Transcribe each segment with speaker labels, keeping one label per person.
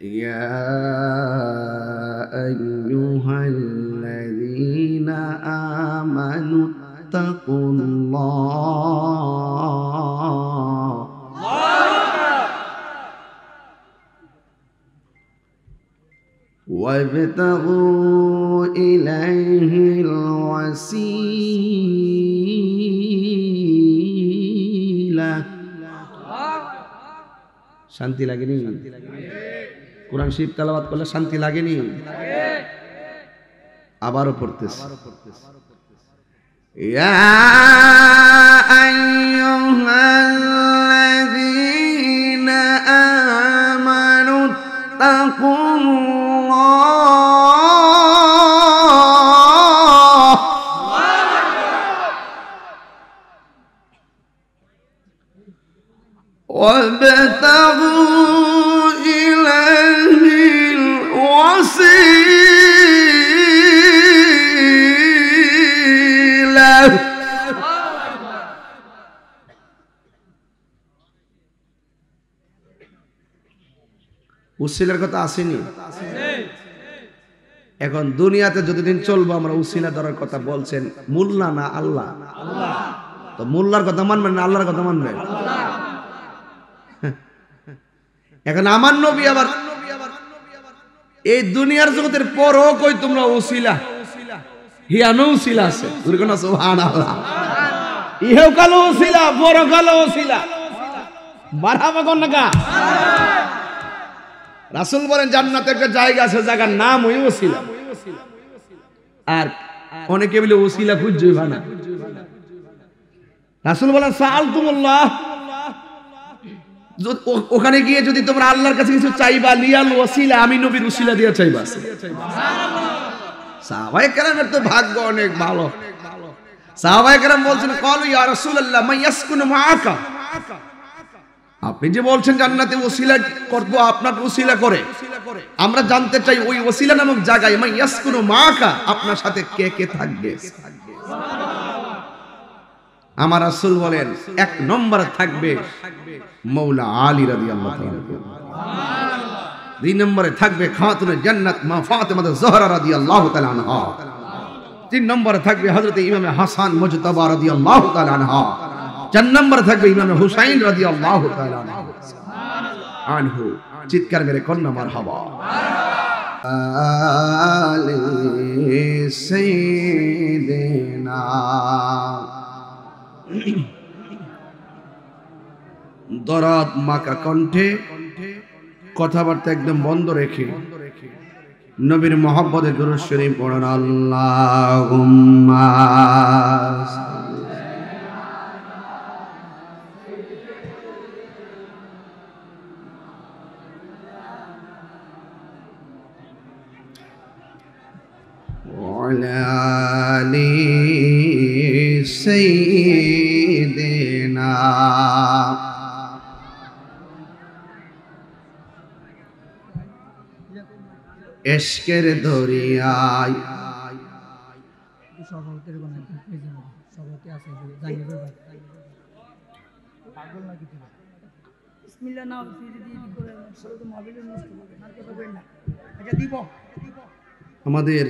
Speaker 1: يا أيها الذين آمنوا اتقوا الله وابتغوا إليه الوسيلة শান্তি লাগেনি? কোরআন শরীফ তেলাওয়াত করলে শান্তি লাগেনি? আবারও পড়তেছি। ইয়া আইয়ুহাল্লাযীনা আমানু তাকুল্লাহ وابتغوا إليه الوسيلة উসিলার কথা আসেনি? এখন দুনিয়াতে যতদিন চলবো আমরা উসিলা ধরার কথা বলছেন, মোল্লা না আল্লাহ? তো মোল্লার কথা মানবেন না আল্লাহর কথা মানবেন? এখন আমার নবী আবার এই দুনিয়ার জগতের পরও কই তোমরা উসিলা, হিয়ানো উসিলা আছে। সুবহানাল্লাহ। ইহেও কালো উসিলা, বড় কালো উসিলা, বাড়াবা কোন না? রাসূল বলেন জান্নাতে একটা জায়গা আছে, জায়গার নাম ওই উসিলা। আর অনেকে বলে উসিলা খুঁজই ভানা। রাসূল বলেন সাআলতুমুল্লাহ, ওখানে গিয়ে যদি তোমরা আল্লাহর কাছে কিছু চাইবা, লিয়াল ওয়াসিলা, আমি নবীর উসিলা দিয়ে চাইবা। সাহাবায়ে কেরামের তো ভাগ্য অনেক ভালো। সাহাবায়ে কেরাম বলছেন ক্বালু ইয়া রাসূলুল্লাহ মান ইয়াসকুনু মাআকা, আপনি যে বলছেন জান্নাতে ওসিলা করব, আপনাকে ওসিলা করে, আমরা জানতে চাই ওই ওসিলা নামক জায়গায় মান ইয়াসকুনু মাআকা, আপনার সাথে কে কে থাকবে? আমার রাসূল বলেন এক নম্বরে থাকবে মাওলা আলী রাদিয়াল্লাহু তাআলা, দুই নম্বরে থাকবে খাতুনে জান্নাত মা ফাতিমা যহরা রাদিয়াল্লাহু তাআলা আনহা, তিন নম্বরে থাকবে হযরত ইমাম হাসান মুজতাবা রাদিয়াল্লাহু তাআলা আনহা, চার নম্বরে থাকবে ইমাম হুসাইন রাদিয়াল্লাহু তাআলা আনহু। চিৎকার মেরে কন্যা মারহাবা। আলে সাইয়্যিদিনা দরাত মাকা কণ্ঠে কথাবার্তা একদম বন্ধ রেখে নবীর মহব্বতে দুরূদ শরীফ পড়ুন। আল্লাহুম্মা ওয়ালা আলি সাইয়্যিদিনা। এশকের দরিয়ায় আমাদের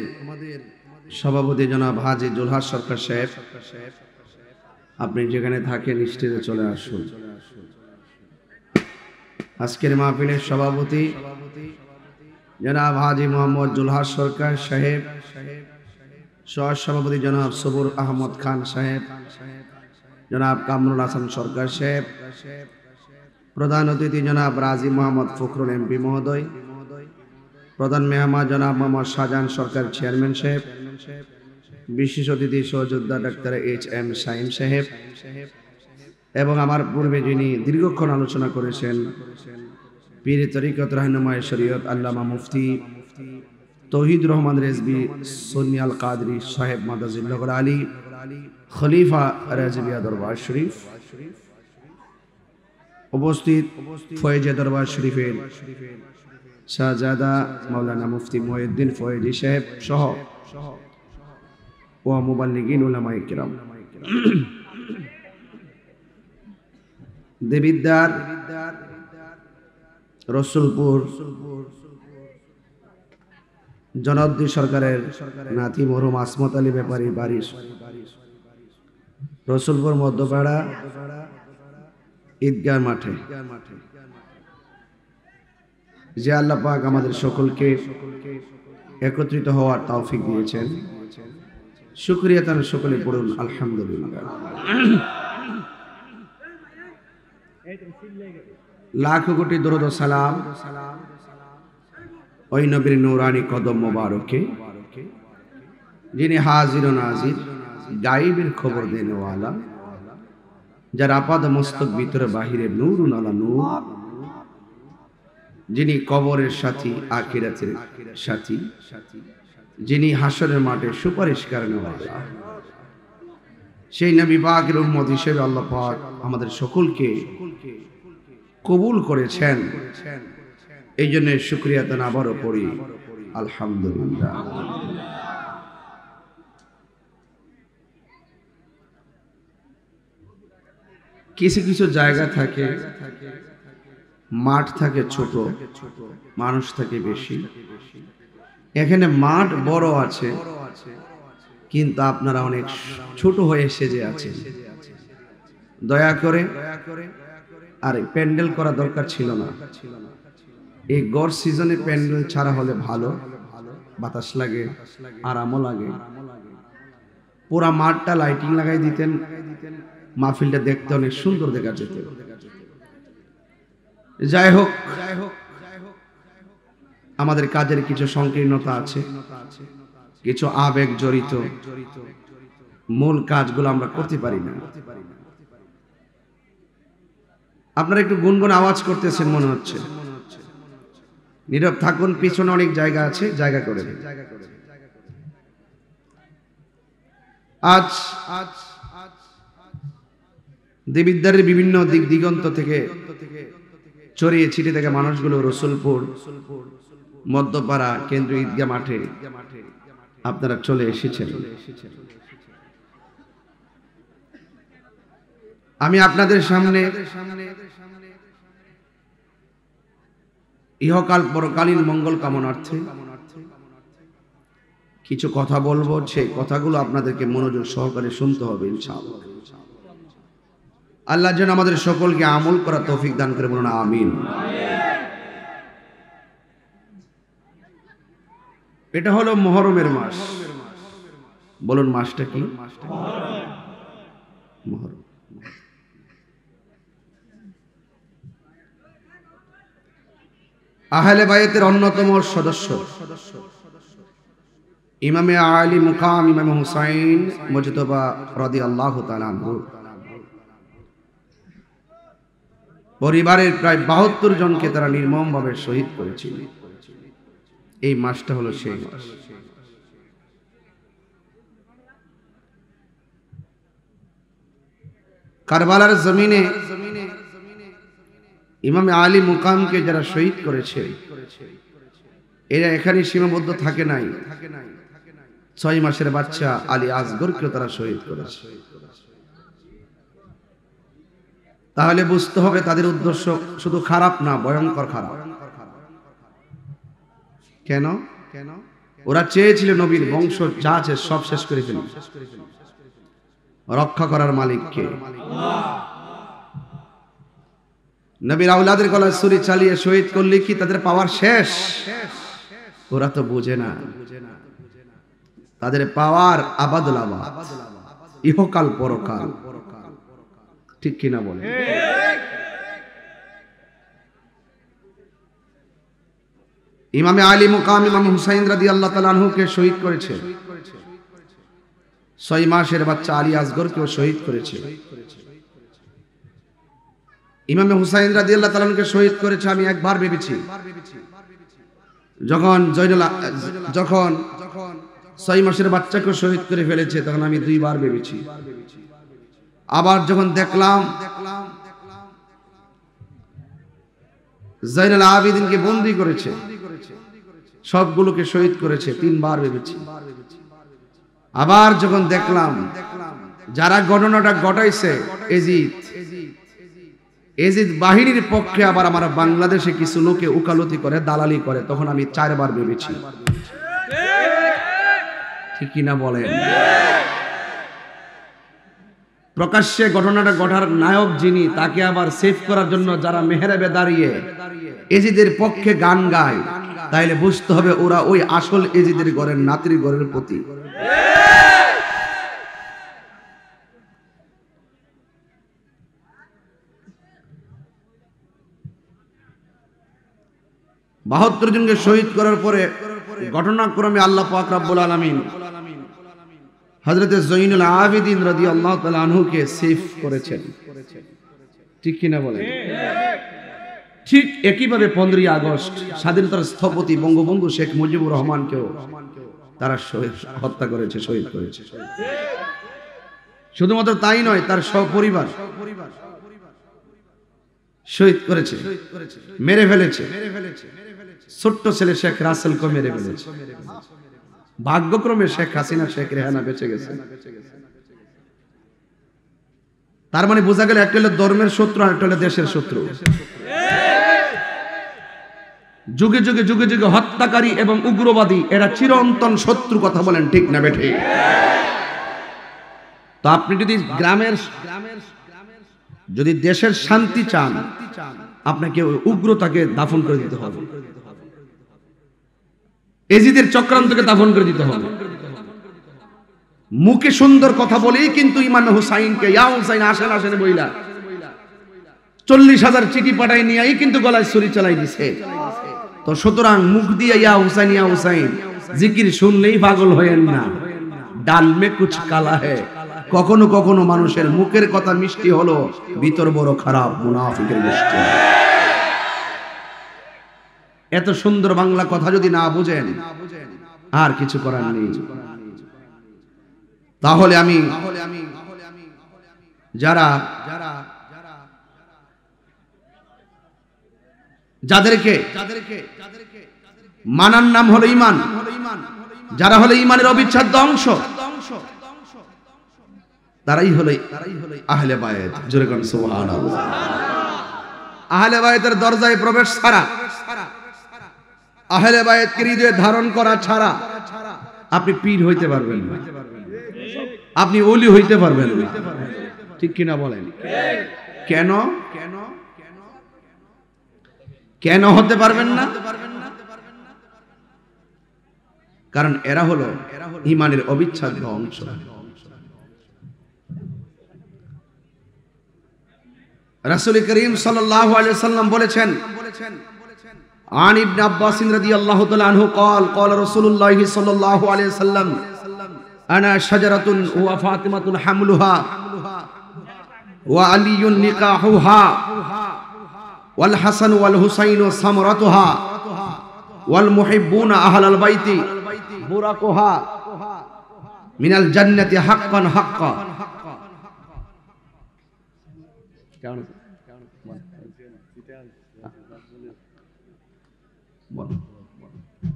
Speaker 1: সভাপতি জনাব হাজী জুলহাস সরকার সাহেব, আপনি যেখানে থাকেন স্টেজে চলে আসুন। আজকের মাহফিলের সভাপতি জনাব হাজী মোহাম্মদ জুলহাস সরকার সাহেব, সহ সভাপতি জনাব সবুর আহমদ খান সাহেব, জনাব কামরুল হাসান সরকার সাহেব, প্রধান অতিথি জনাব রাজি মোহাম্মদ ফখরুল এমপি মহোদয়, প্রধান মেহমান জনাব মোহাম্মদ শাহজাহান সরকার চেয়ারম্যান সাহেব, বিশেষ অতিথি সহযোদ্ধা ডাক্তার HM শাহিন সাহেব, এবং আমার পূর্বে যিনি দীর্ঘক্ষণ আলোচনা করেছেন পীর তরিকত রাহনুমায়ে শরীয়ত আল্লামা মুফতি তৌহিদ রহমান রেজবি সুন্নি আল কাদরি সাহেব মাদাজিল্লাহ আলী খলিফা রাজবিয়া দরবার শরীফ, উপস্থিত ফয়েজে দরবার শরীফের শাহজাদা মাওলানা মুফতি মুহিউদ্দিন ফয়েজি সাহেব সহ ও মুবাল্লিগিন উলামায়ে কিরাম, দেবিদ্বার, রসুলপুর জনাদ্দি সরকারের নাতি মরহুম আসমত আলী ব্যাপারী বাড়ির রসুলপুর মধ্যপাড়া ঈদগাহ মাঠে যে আল্লাহ পাক আমাদের সকলকে একত্রিত হওয়ার তৌফিক দিয়েছেন, শুকরিয়া তার সকলে পড়ুন আলহামদুলিল্লাহ। লাখ কোটি দরুদ ও সালাম ওই নবীর নূরানি কদম মোবারকে, যিনি হাজির ও নাজির, গায়েবের খবর দেনেওয়ালা, যার আপাদ মস্তক ভিতরে বাহিরে নূরুন আলা নূর, যিনি কবরের সাথী আখিরাতের সাথী, যিনি হাসরের মাঠে সুপারিশ করেনওয়ালা, সেই নবী পাকের উম্মত হিসেবে আল্লাহ পাক আমাদের সকলকে কবুল করেছেন। এই জন্য শুকরিয়া তান আবারও পড়ি আলহামদুলিল্লাহ। কিছু কিছু জায়গা থাকে, মাঠ থাকে ছোট, মানুষ থাকে বেশি। এখানে মাঠ বড় আছে, কিন্তু আপনারা অনেক ছোট হয়ে সেজে আছেন। দয়া করে আর প্যান্ডেল করা দরকার ছিল না। এই গড় সিজনে প্যান্ডেল ছাড়া হলে ভালো, বাতাস লাগে, আরামও লাগে। পুরা মাঠটা লাইটিং লাগাই দিতেন, মাহফিলটা দেখতে অনেক সুন্দর দেখা যেত। যাই হোক, আমাদের কাজের কিছু সংকীর্ণতা আছে, কিছু আবেগ জড়িত, মূল কাজগুলো আমরা করতে পারি না। আপনারা একটু গুনগুন আওয়াজ করতেছেন মনে হচ্ছে, নীরব থাকুন, পিছনে অনেক জায়গা আছে, জায়গা করে দিন। আজ দেবিদ্বারের বিভিন্ন দিক দিগন্ত থেকে ছড়িয়ে ছিটে থেকে মানুষগুলো রসুলপুর মধ্যপাড়া কেন্দ্রীয় ঈদগাহ মাঠে আপনারা চলে এসেছেন। আমি আপনাদের সামনে ইহকাল পরকালীন মঙ্গল কামনার্থে কিছু কথা বলবো। সেই কথাগুলো আপনাদেরকে মনোযোগ সহকারে শুনতে হবে ইনশাআল্লাহ। আল্লাহ যেন আমাদের সকলকে আমল করা তৌফিক দান করে, বলুন আমিন। এটা হলো মুহররমের মাস। বলুন মাসটা কি? মুহররম। আহলে বায়াতের অন্যতম সদস্য ইমামে আলী মুকাম ইমাম হুসাইন মুজতবা রাদিয়াল্লাহু তাআলা আনহু পরিবারের প্রায় ৭২ জনকে তারা নির্মমভাবে শহীদ করেছিল। এই মাসটা হলো সেই মাস। কারবালার জমিনে ইমামে আলী মুকামকে যারা শহীদ করেছে, এরা এখানে সীমাবদ্ধ থাকে নাই। ৬ মাসের বাচ্চা আলী আসগরকেও তারা শহীদ করেছে। তাহলে বুঝতে হবে তাদের উদ্দেশ্য শুধু খারাপ না, ভয়ঙ্কর খারাপ। কেন? ওরা চেয়েছিল নবীর বংশ যা আছে সব শেষ করে ফেলবে। রক্ষা করার মালিক কে? নবীর আওলাদের গলায় ছুরি চালিয়ে শহীদ করলে কি তাদের পাওয়ার শেষ? ওরা তো বুঝে না, তাদের পাওয়ার আবাদুল আবাদ, ইহকাল পরকাল। ঠিক কিনা বলে? ইমামে আলী মুকাম ইমাম হুসাইন রাদিয়াল্লাহু তাআলা আনহুকে শহীদ করেছে। ৬ মাসের বাচ্চা আলী আসগরকেও শহীদ করেছে। ইমামে হুসাইন রাদিয়াল্লাহু তাআলা আনহুকে শহীদ করেছে। আমি একবার ভেবেছি, যখন ৬ মাসের বাচ্চাকে শহীদ করে ফেলেছে, তখন আমি 2 বার ভেবেছি। আবার যখন দেখলাম জাইনুল আবেদিনকে বন্দী করেছে, সবগুলোকে শহীদ করেছে, 3 বার ভেবেছি। আবার যখন দেখলাম যারা ঘটনাটা ঘটাইছে এজিদ বাহিনীর পক্ষে আবার আমার বাংলাদেশে কিছু লোকে উকালতি করে, দালালি করে, তখন আমি 4 বার ভেবেছি। ঠিক কিনা বলেন? প্রকাশ্যে ঘটনাটা ঘটার নায়ক যিনি, তাকে আবার সেভ করার জন্য যারা মেহরাবে দাঁড়িয়ে এজিদের পক্ষে গান গায়, তাইলে বুঝতে হবে ওরা ওই আসল এজিদের ঘরের নাতির ঘরের প্রতি। ৭২ জনকে শহীদ করার পরে ঘটনাক্রমে আল্লাহ পাক রব্বুল আলামিন হযরত জয়নুল আবেদিন রাদিয়াল্লাহু তাআলা আনহুকে সেভ করেছেন। ঠিক কিনা বলেন? ঠিক একইভাবে 15 আগস্ট স্বাধীনতার স্থপতি বঙ্গবন্ধু শেখ মুজিবুর রহমানকেও তারা হত্যা করেছে, শহীদ করেছে। শুধুমাত্র তাই নয়, তার সপরিবার শহীদ করেছে, মেরে ফেলেছে। ছোট্ট ছেলে শেখ রাসেলকে মেরে ফেলেছে। ভাগ্যক্রমে শেখ হাসিনা, শেখ রেহানা বেঁচে গেছে। তার মানে বোঝা গেল একটা হলো ধর্মের শত্রু, আর একটা হলো দেশের শত্রু। যুগে যুগে যুগে যুগে হত্যাকারী এবং উগ্রবাদী এরা চিরন্তন শত্রু। কথা বলেন ঠিক না বেঠিক? তো আপনি যদি যদি দেশের শান্তি চান, আপনাকে উগ্রতাকে দাফন করে দিতে হবে, এজিদের চক্রান্তকে দাফন করে দিতে হবে। মুখে সুন্দর কথা বলেই কিন্তু ইমাম হুসাইনকে ইয়া হুসাইন আসেন আসেন বইলা 40,000 চিঠি পাঠাই নিয়েই কিন্তু গলায় ছুরি চালাই দিছে। তো সুতরাং মুখ দিয়ে ইয়া হুসাইন জিকির শুনলেই পাগল হয়েন না। ডাল মে কুছ কালা হ্যায়। কখনো কখনো মানুষের মুখের কথা মিষ্টি হলো, ভিতর বড় খারাপ, মুনাফিকের গোষ্ঠী। এত সুন্দর বাংলা কথা যদি না বুঝেন, আর কিছু করার নেই। তাহলে আমি যাদেরকে মানার নাম হলো ঈমান, যারা হলো ঈমানের অবিচ্ছেদ্য অংশ, তারাই হলো আহলে বায়াত। জোরে কোন সুবহানাল্লাহ। আহলে বায়াতের দরজায় প্রবেশ ছাড়া, আহলে বায়াতকে হৃদয়ে ধারণ করা ছাড়া আপনি পীর হইতে পারবেন না, আপনি ওলি হইতে পারবেন না। ঠিক কিনা বলেন? কেন কেন হতে পারবেন না? কারণ এরা হলো ঈমানের অবিচ্ছেদ্য অংশ। রাসূল করিম সাল্লাল্লাহু আলাইহি ওয়াসাল্লাম বলেছেন, আন ইবনে আব্বাস রাদিয়াল্লাহু তাআলা আনহু قال قال رسول الله صلى الله عليه وسلم انا شجره وفاطمه حملها وعلي نكاحها والحسن والحسين ثمرتها والمحبون اهل البيت بركها من الجنه حقا حقا।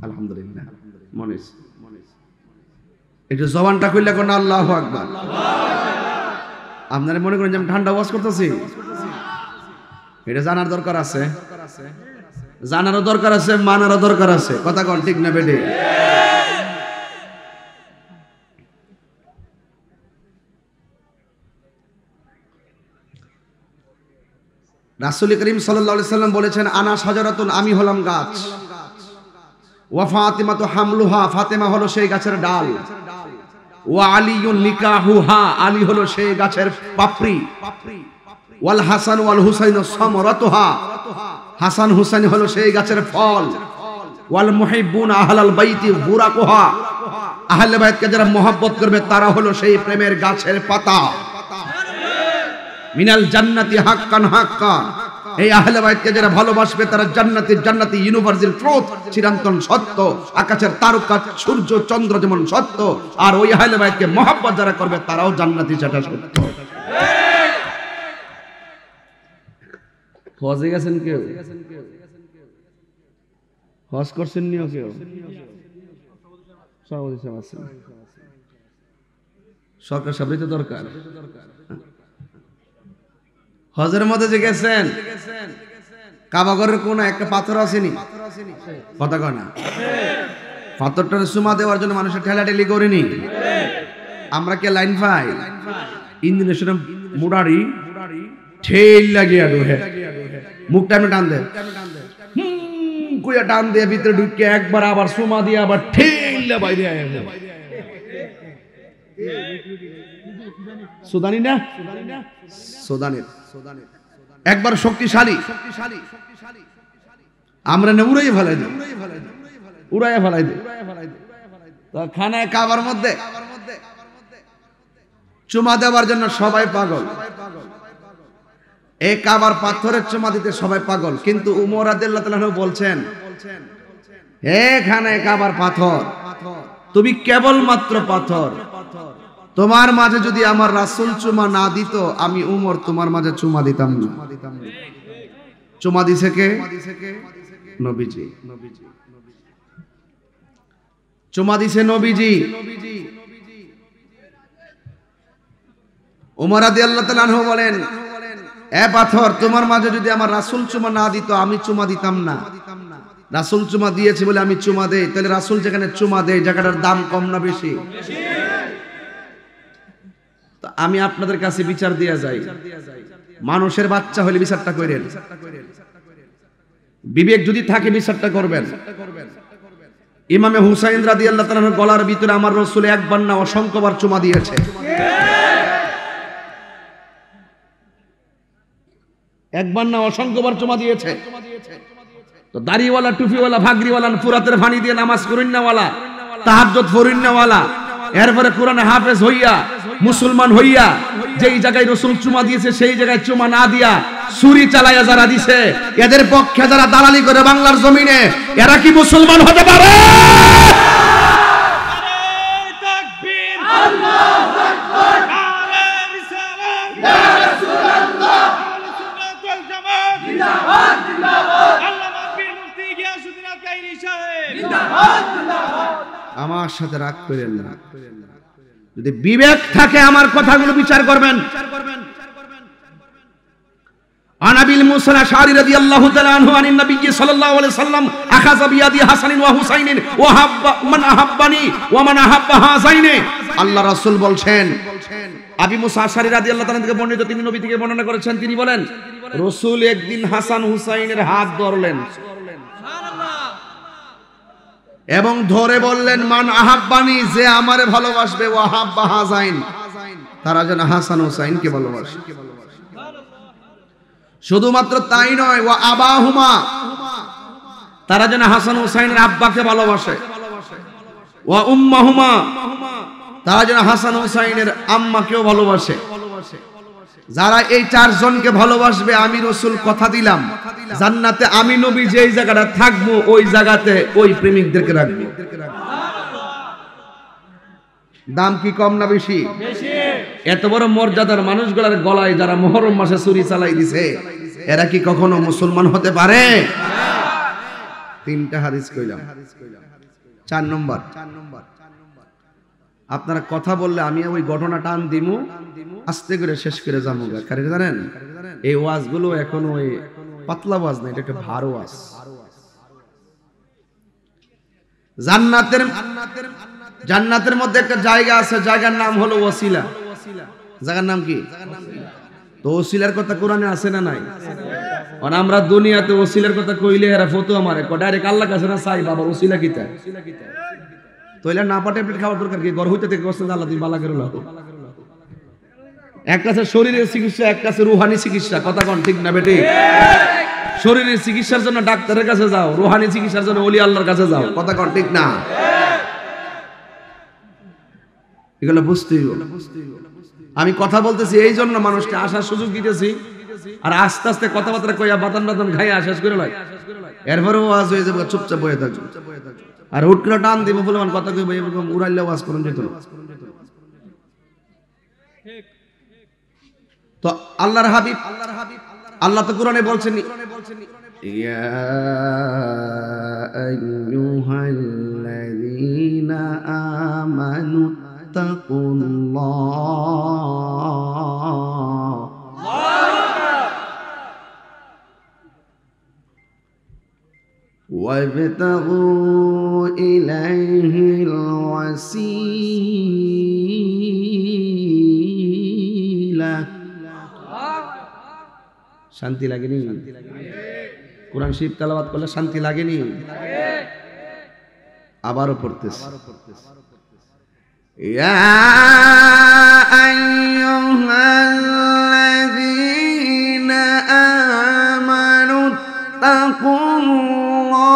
Speaker 1: আলহামদুলিল্লাহ। মনিস একটু জবানটা খুললে কোন আল্লাহু আকবার। আপনারা মনে করেন যে আমি ঠান্ডা ওয়াজ করতেছি, এটা জানার দরকার আছে, জানারও দরকার আছে, মানারও দরকার আছে। কথা কোন ঠিক না বেটে? রাসূল করিম সাল্লাল্লাহু আলাইহি সাল্লাম বলেছেন, আনা শাজারাতুন, আমি হলাম গাছ, ওয়া ফাতিমাতু হামলুহা, ফাতেমা হলো সেই গাছের ডাল, ওয়া আলিয়ুন নিকাহুহা, আলী হলো সেই গাছের পাপড়ি, ওয়াল হাসান ওয়াল হুসাইন সামরাতুহা, হাসান হুসাইন হলো সেই গাছের ফল, ওয়াল মুহিব্বুন আহলাল বাইতি বুরাকুহা, আহলে বাইতকে যারা মহব্বত করবে তারা হলো সেই প্রেমের গাছের পাতা। মিনাল জান্নাতি হাক্কান হাক্কা, এই আহলে বাইতকে যারা ভালোবাসবে তারা জান্নাতি ইউনিভার্সাল ট্রুথ, চিরন্তন সত্য, আকাশের তারকা সূর্য চন্দ্র যেমন সত্য, আর ওই আহলে বাইতকে মহব্বত যারা করবে তারাও জান্নাতি, সেটা সত্য। হজে গেছেন কেউ? হজ করছেন নিও কেউ? সরকার সবই তো দরকার। হজের মধ্যে যে গেছেন, কাবাগরের কোন একটা পাথর আসেনি? কথা কয় না? পাথরটার চুমা দেওয়ার জন্য মানুষের ঠেলাঠেলি করেনি। আমরা কে লাইন পাই ইঞ্জিনের মুড়ারি ঠেল লাগিয়া ডোহে মুখটা আমি টান দে কুইয়া টান দিয়ে ভিতরে ঢুকে একবার আবার চুমা দিয়ে আবার ঠেল বাইরে আয় সুদানি না সুদানের একবার শক্তিশালী আমরা না উড়াই ফেলাই দিই উড়াইয়া ফেলাই দিই খানায় কাবার মধ্যে চুমা দেওয়ার জন্য সবাই পাগল। এই কাবার পাথরের চুমা দিতে সবাই পাগল, কিন্তু উমর রাদিয়াল্লাহু তাআলা বলছেন এখানে কাবার পাথর, তুমি কেবল মাত্র পাথর, তোমার মাঝে যদি আমার রাসূল চুমা না দিত আমি উমর তোমার মাঝে চুমা দিতাম না। চুমা দিছে কে? নবীজি। চুমা দিছে নবীজি। উমর রাদিয়াল্লাহু তাআলা আনহু বলেন এ পাথর, তোমার মাঝে যদি আমার রাসূল চুমা না দিত আমি চুমা দিতাম না। রাসূল চুমা দিয়েছে বলে আমি চুমা দেই, তাহলে রাসূল যেখানে চুমা দেয় জায়গাটার দাম কম না বেশি? তো আমি আপনাদের কাছে বিচার দিয়া যাই, মানুষের বাচ্চা হলে বিচারটা করেন, বিবেক যদি থাকে বিচারটা করবেন। ইমামে হুসাইন রাদিয়াল্লাহু তাআলার গলার ভিতরে আমার রাসূল একবার না অসংখ্যবার চুমা দিয়েছে। একবার না অসংখ্যবার চুমা দিয়েছে। তো দাড়িওয়ালা, টুপিওয়ালা, ভাগরিওয়ালা, ফুরাতের পানি দিয়ে নামাজ করিন্নাওয়ালা, তাহাজ্জুদ ফরিন্নাওয়ালা, এরপরে কোরআনে হাফেজ হইয়া মুসলমান হইয়া যেই জায়গায় রাসূল চুমা দিয়েছে সেই জায়গায় চুমা না দিয়া ছুরি চালায়া যারা দিছে, এদের পক্ষে যারা দালালি করে বাংলার জমিনে, এরা কি মুসলমান হতে পারে? আমার সাথে রাগ করেন না, যদি বিবেক থাকে আমার কথাগুলো বিচার করবেন। আনাবিল মুসা আশআরী রাদিয়াল্লাহু তাআলা আনহু আনিন নবী সাল্লাল্লাহু আলাইহি সাল্লাম আখাযা বিয়াদি হাসানিন ওয়া হুসাইনিন ওয়া হাব্বা মান আহাব্বানি ওয়া মান আহাব্বা হাযাইনি। আল্লাহ রাসূল বলছেন, আবি মুসা আশআরী রাদিয়াল্লাহু তাআলা থেকে বর্ণিত, তিনি নবী থেকে বর্ণনা করেছেন, তিনি বলেন রাসূল একদিন হাসান হুসাইনের হাত ধরলেন এবং ধরে বললেন মান আহাব্বানি, যে আমারে ভালোবাসবে, ওয়া হাব্বা হাযাইন, তারা যেন হাসান হুসাইনকে ভালোবাসে। শুধুমাত্র তাই নয়, ওয়া আবাহুমা, তারা যেন হাসান হুসাইনের আব্বাকে ভালোবাসে। ওয়া উম্মাহুমা, তারা যেন হাসান হুসাইনের আম্মাকেও ভালোবাসে। যারা এই চারজনকে ভালোবাসবে আমি রাসূল কথা দিলাম জান্নাতে আমি নবী যেই জায়গাটা থাকবো ওই জায়গাতে ওই প্রেমিকদেরকে রাখবো। দাম কি কম না বেশি? এত বড় মর্যাদার মানুষগুলোর গলায় যারা মুহররম মাসে ছুরি চালাই দিছে, এরা কি কখনো মুসলমান হতে পারে? তিনটা হাদিস কইলাম। 4 নম্বর, আপনারা কথা বললে আমি ওই ঘটনা টান দিমু, আস্তে করে শেষ করে যাবো। কারণ জানেন এই ওয়াজগুলো এখন ওই পাতলা ওয়াজ না, এটা একটা ভারী ওয়াজ। জান্নাতের মধ্যে একটা জায়গা আছে, জায়গার নাম হলো ওসিলা। জায়গার নাম কি? তো ওসিলার কথা কোরআনে আছে না নাই? আর আমরা দুনিয়াতে ওসিলার কথা কইলে এরা ফতোয়া মারে, ডাইরেক্ট আল্লাহর কাছে না চাই বাবা ওসিলা কিতা। তোইলা না পাটে পেট খাওয়ার দরকার কি? ঘর হইতে থেকে কষ্ট আল্লাহ তুমি বালা করে লাও। একটা আছে শরীরের চিকিৎসা, একটা আছে রুহানি চিকিৎসা। কথা কোন ঠিক না বেটি? শরীরের চিকিৎসার জন্য ডাক্তারের কাছে যাও, রুহানি চিকিৎসার জন্য ওলি আল্লাহর কাছে যাও। কথা কোন ঠিক না? এগুলো বুঝতেই হবে। আমি কথা বলতেছি এই জন্য মানুষকে আসার সুযোগ দিতেছি, আর আস্তে আস্তে কথাবার্তা কইয়া বাতান বাতান খাইয়া শেষ করে লাই, এরপরেও ওয়াজ হয়ে যাবে, চুপচাপ বসে থাকবে। আর হুট করে টান দিব বলে কথা কইব, এরকম উড়াইলে ওয়াজ করুন যেত না। তো আল্লাহর হাবিব, আল্লাহ তো কোরআনে বলছেন ইয়া আইয়ুহাল্লাযীনা আমানু তাকুল্লাহ ওয়া وابتغوا إليه الوسيلة শান্তি লাগেনি? কোরআন শরীফ তেলাওয়াত করলে শান্তি লাগেনি? আবারও পড়তেছি, ইয়া আইয়ুহাল্লাযীনা আমানু তাকুল্লাহ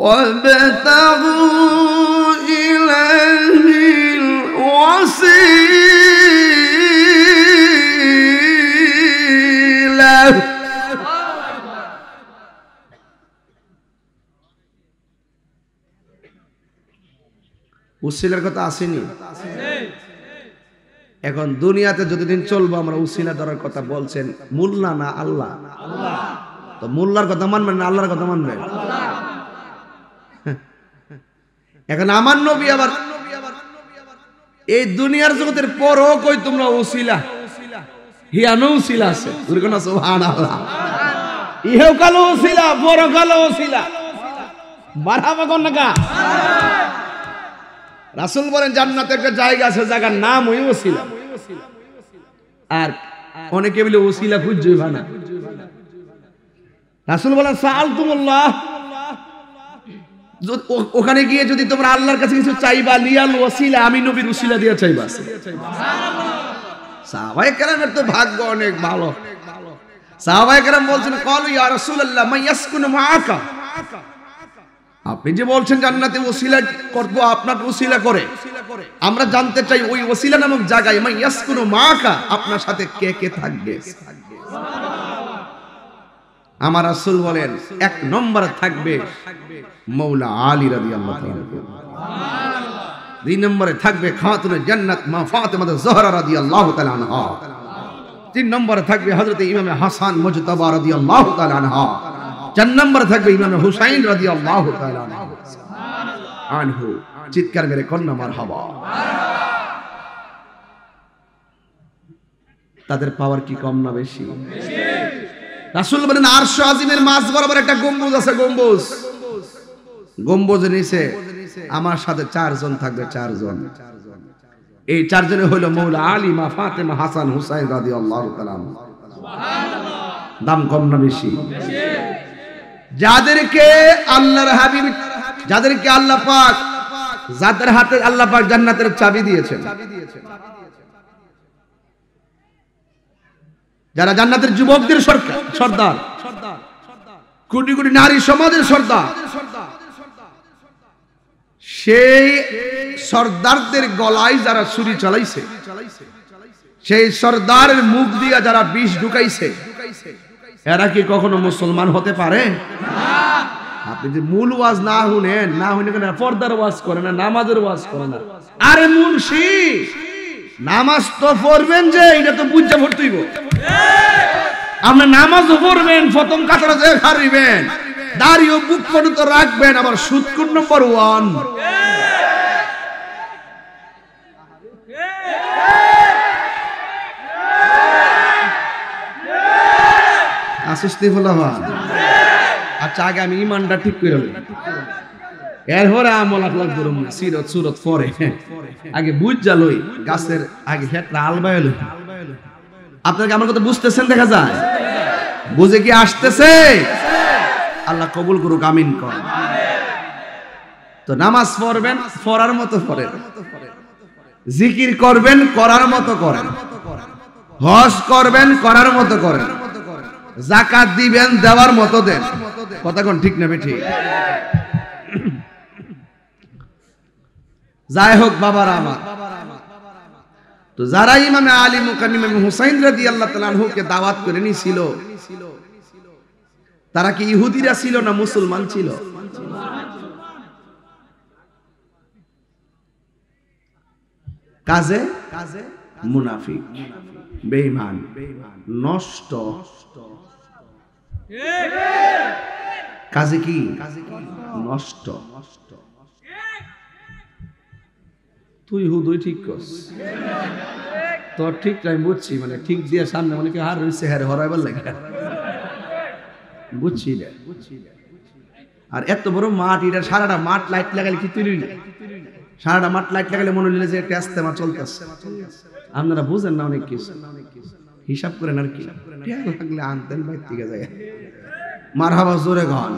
Speaker 1: ওয়াবতাগু ইলাইহিল ওয়াসিলা। উসিলার কথা আসেনি? এখন দুনিয়াতে যতদিন চলবো আমরা উসিলা ধরার কথা বলছেন, মোল্লা না আল্লাহ? তো মোল্লার কথা মানবেন না আল্লাহর কথা মানবেন? এখন আমার নবী আবার এই দুনিয়ার জগতের পরও কই তোমরা উসিলা, হিয়ানো উসিলা আছে, সুবহানাল্লাহ। ইহেও কালো উসিলা, বড় কালো উসিলা, মারহাবা কোন না? রাসূল বলেন জান্নাতে একটা জায়গা আছে, জায়গার নাম ওই উসিলা। আর অনেকে বলে উসিলা খুঁজই ভানা। রাসূল বলেন সাআলতুমুল্লাহ, ওখানে গিয়ে যদি তোমরা আল্লাহর কাছে কিছু চাইবা, লিয়াল ওসিলা, আমি নবীর উসিলা দিয়ে চাইবা। সাহাবায়ে কেরামের তো ভাগ্য অনেক ভালো। সাহাবায়ে কেরাম বলছেন ক্বালু ইয়া রাসূলুল্লাহ মান ইয়াসকুনু মাআকা, আপনি যে বলছেন জান্নাতে ওসিলা করব, আপনার ওসিলা করে, আমরা জানতে চাই ওই ওসিলা নামক জায়গায় মান ইয়াসকুনু মাআকা, আপনার সাথে কে কে থাকবে? আমার রাসূল বলেন এক নম্বরে থাকবে মাওলা আলী রাদিয়াল্লাহু তাআলা, দুই নম্বরে থাকবে খাতুনে জান্নাত মা ফাতিমা যহরা রাদিয়াল্লাহু তাআলা আনহা, তিন নম্বরে থাকবে হযরত ইমাম হাসান মুজতাবা রাদিয়াল্লাহু তাআলা আনহা, চার নম্বরে থাকবে ইমাম হুসাইন রাদিয়াল্লাহু তাআলা আনহু। চিৎকার মেরে কন্যা মারহাবা। তাদের পাওয়ার কি কম না বেশি? রাসূল বলেন আরশ আজিমের মাঝ বরাবর একটা গম্বুজ আছে, গম্বুজ, গম্বুজের নিচে আমার সাথে চারজন থাকবে, চারজন। এই চারজনে হলো মাওলা আলী, মা ফাতেমা, হাসান, হুসাইন রাদিয়াল্লাহু তাআলা। সুবহানাল্লাহ। দাম কম না বেশি? যাদেরকে আল্লাহর হাবিব, যাদেরকে আল্লাহ পাক, যাদের হাতে আল্লাহ পাক জান্নাতের চাবি দিয়েছেন, যারা জান্নাতের যুবকদের সর্দার, কোটি কোটি নারী সমাজের সর্দার, সেই সর্দারদের গলায় যারা ছুরি চালাইছে, সেই সর্দারের মুখ দিয়া যারা বিষ ঢুকাইছে, এরা কি কখনো মুসলমান হতে পারে? আপনি যে মূল ওয়াজ না শুনেন, না শুনে কেন পর্দার ওয়াজ করে না, নামাজের ওয়াজ করে না? আরে মুন্সি, নামাজ তো পড়বেন, যে এটা তো বুঝা পড়তেইব। আপনি নামাজও পড়বেন, প্রথম কাতারে যে খারিবেন, দাড়িও বুক পর্যন্ত রাখবেন, আবার সুদকুর নম্বর 1। আসুস্তি বলা হয়। আচ্ছা, আগে আমি ইমানটা ঠিক করে নেব, এরপরে আমল আখলাক ধরুন, সিরত সুরত পরে। আগে বুঝ যালই গাছের আগে হেটরা আলবায় লই। আপনাকে আমার কথা বুঝতেছেন? দেখা যায় বুঝে কি আসতেছে? আল্লাহ কবুল করুক, আমিন কর। তো নামাজ পড়বেন, পড়ার মতো পড়েন, জিকির করবেন, করার মতো করেন, হজ করবেন, করার মতো করেন, যাকাত দিবেন, দেওয়ার মতো দেন। কথা কোন ঠিক না বেঠিক? যাই হোক বাবারা আমার, তো যারা ইমামে আলী মুকাদ্দিম ইমাম হুসাইন রাদিয়াল্লাহু তাআলা আনহুকে দাওয়াত করে নিছিল, তারা কি ইহুদিরা ছিল না মুসলমান ছিল? কাজে মুনাফিক, বেঈমান, নষ্ট। কাজে কি? নষ্ট। তুই হুদুই ঠিক করস তোর ঠিক টাইম বুঝছি মানে ঠিক দিয়ে সামনে মানে কি হার রয়েছে হ্যাঁ হরাইবার লাগে বুঝছি রে আর এত বড় মাঠ এটা সারাটা মাঠ লাইট লাগালে কি তুই সারাটা মাঠ লাইট লাগালে মনে হইলে যে একটা আস্তে মা চলতেছে আপনারা বুঝেন না অনেক কিছু হিসাব করেন আর কি লাগলে আনতেন ভাই থেকে যায় মারহাবা জোরে গান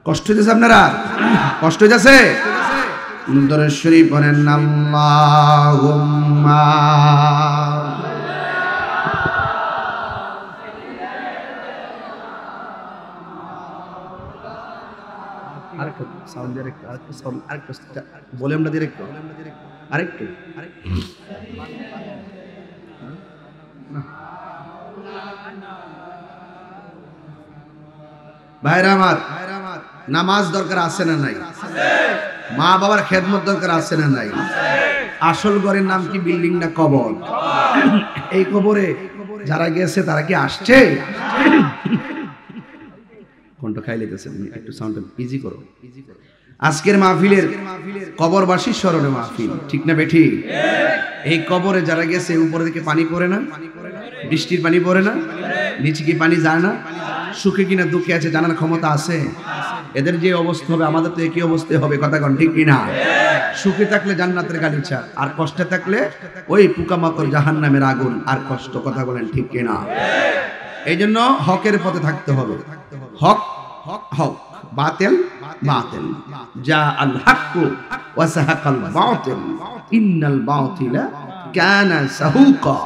Speaker 1: কষ্ট হইতেছে আপনারা কষ্ট হইতেছে দরুদ শরীফ পড়েন আল্লাহুম্মা আরেকটু সাউন্ড দিয়ে আরেকটু সাউন্ড আরেকটু ভলিউমটা দিয়ে আরেকটু ভাইরা আমার নামাজ দরকার আছে না নাই মা বাবার খেদমত দরকার আছে না নাই আসল ঘরের নাম কি বিল্ডিং না কবর এই কবরে যারা গেছে তারা কি আসছে কোনটা খাই লেগেছে একটু সাউন্ডটা ইজি করো আজকের মাহফিলের কবরবাসীর স্মরণে মাহফিল ঠিক না বেঠি এই কবরে যারা গেছে উপর দিকে পানি পড়ে না বৃষ্টির পানি পড়ে না নিচে কি পানি যায় না সুখে কিনা দুঃখে আছে জানার ক্ষমতা আছে এদের যে অবস্থা হবে আমাদের তো একই অবস্থা হবে কথা কোন ঠিক কিনা সুখে থাকলে জান্নাতের গালিচা আর কষ্টে থাকলে ওই পোকামাকড় জাহান্নামের আগুন আর কষ্ট কথা বলেন ঠিক কিনা এই জন্য হকের পথে থাকতে হবে হক হক হক বাতিল বাতিল যা আল হক ওয়া সাহাকাল বাতিল ইন্নাল বাতিলা কানা সাহুকা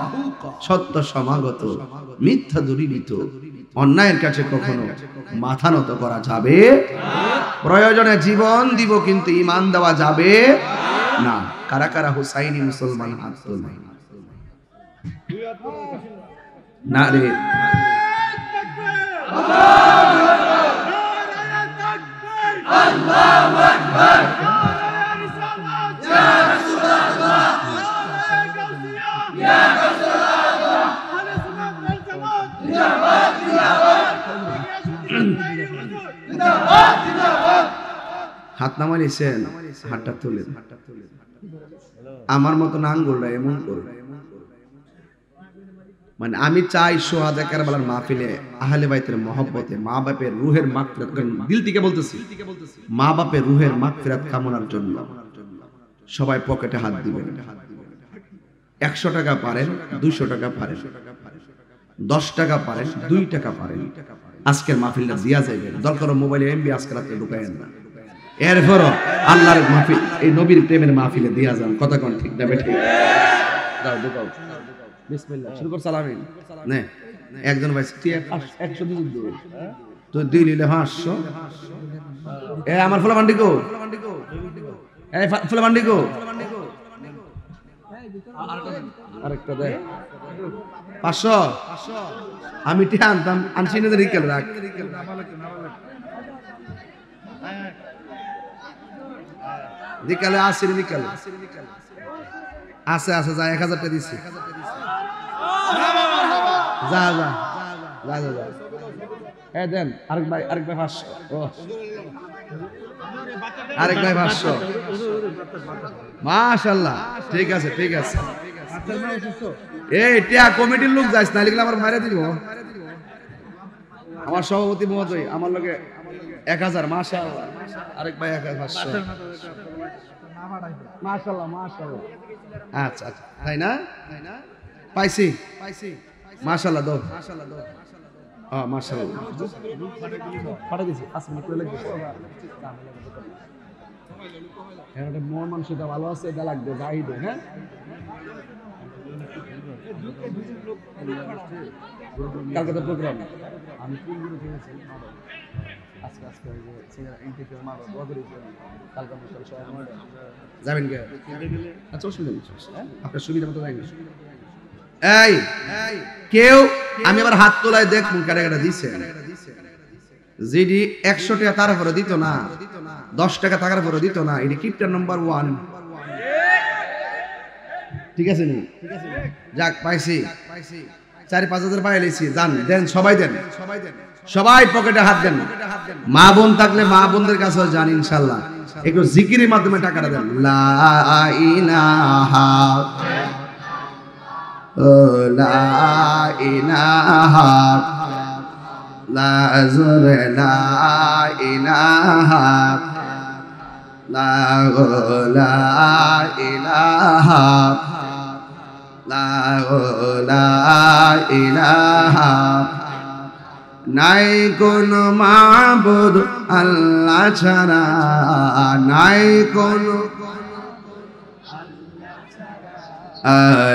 Speaker 1: সত্য সমাগত মিথ্যা দূরীভূত অন্যায়ের কাছে কখনো মাথা নত করা যাবে প্রয়োজনে জীবন দিব কিন্তু ঈমান দেওয়া যাবে না কারা কারা হুসাইনি মুসলমান হাত তোলেন না রে আল্লাহু আকবার ইয়া রাসূলুল্লাহ ইয়া রাসূলুল্লাহ আহলে সুন্নাত ওয়াল জামাত জিন্দাবাদ জিন্দাবাদ জিন্দাবাদ হাত নামাইছেন হাতটা তুলেন আমার মত আঙ্গুলটা এমন করবে মানে আমি চাই সোহাদা কারবালার মাহফিলে আহলে বাইতের মহব্বতে মা বাপের রুহের মাগফিরাত দিল থেকে বলতেছি মা বাপের রুহের মাগফিরাত কামনার জন্য সবাই পকেটে হাত দিবেন 100 টাকা পারেন 200 টাকা পারেন 10 টাকা পারেন 2 টাকা পারেন আজকের মাহফিলটা দিয়া যাবে দরকার মোবাইলে এমবি আজকে রাতে ঢুকায়েন না এরপরও আল্লাহর মাহফিল এই নবীর প্রেমের মাহফিলে দিয়া যান কথা কোন ঠিক না বেঠিক দাও ঢুকাও বিসমিল্লাহ শুরু কর সালামিন নে একজন ভাই 100 দিন দিও তো দুই লিলে 500 এ আমার ফুলা বান্ডি কো এই ফুলা বান্ডি কো আরেকটা দে 500 আমি টি আনতাম আনছি না রিকেল রাখ রিকেলে আসি রিকেল আছে আছে যা 1000 টাকা দিছি যা যা যা যা যা এ দেন আরেক ভাই 500 ও আরেক ভাই 500 মাশাআল্লাহ ঠিক আছে এই টিয়া কমিটির লোক যাইস না লিখলে আমার মাইরা দিব আমার সভাপতি মহোদয় আমার লগে 1000 মাশাআল্লাহ আরেক ভাই 1500 মাশাআল্লাহ মাশাআল্লাহ আচ্ছা আচ্ছা তাই না পাইছি মাশাআল্লাহ দাও মাশাআল্লাহ পাঠা দিছি আসলে কই লাগবে এটা মন মানসিকতা ভালো আছে এটা লাগবে যাই দে হ্যাঁ কালকে তো প্রোগ্রাম আমি কোন গুলো খেয়েছি আজকে সিঙ্গার এনটিকে মারো বদরি কালকে মশাল সবাই যাবেন কে আচ্ছা অসুবিধা নেই আপনার সুবিধা মতো যাই না এই কেউ আমি আবার হাত তোলায় দেখুন কাটা কাটা দিছে জিডি 100 টাকা তার উপরে দিত না 10 টাকা টাকার উপরে দিত না এটি কিপটার নাম্বার 1 ঠিক আছে নি যাক পাইছি 4-5 হাজার পাই লিছি জান দেন সবাই দেন সবাই পকেটে হাত দেন মা বোন থাকলে মা বোনদের কাছেও যান ইনশাআল্লাহ একটু জিকিরের মাধ্যমে টাকাটা দেন লা ইলাহা লা ইলাহা লা ইলাহা লা ইলাহা লা ইলাহা নাই কোন মাবুদ আল্লাহ ছাড়া নাই কোন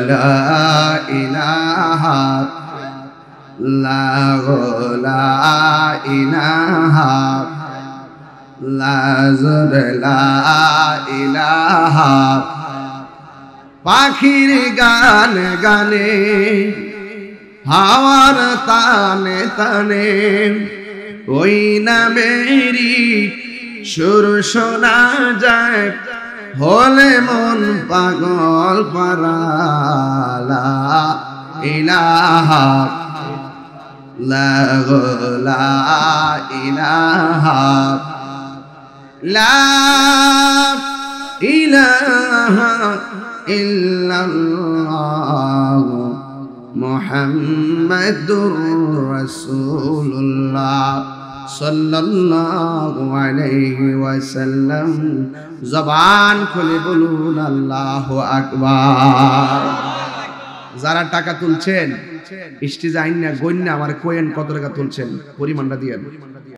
Speaker 1: লা ইলাহা লা ইলাহা লা ইলাহা পাখির গান গানে হাওয়ার তানে তানে ওই নামেরই সুর শোনা যায় হলে মন পাগল পারা ইলাহা লা ইলাহা লা ইলাহা ইল্লাল্লাহ মুহাম্মাদুর রাসূলুল্লাহ সাল্লাল্লাহু আলাইহি ওয়াসাল্লাম জবান খুলে বলুন আল্লাহু আকবার যারা টাকা তুলছেন স্টেজে আইন না গণ্য আমার কোয়েন কত টাকা তুলছেন পরিমাণটা দিয়েন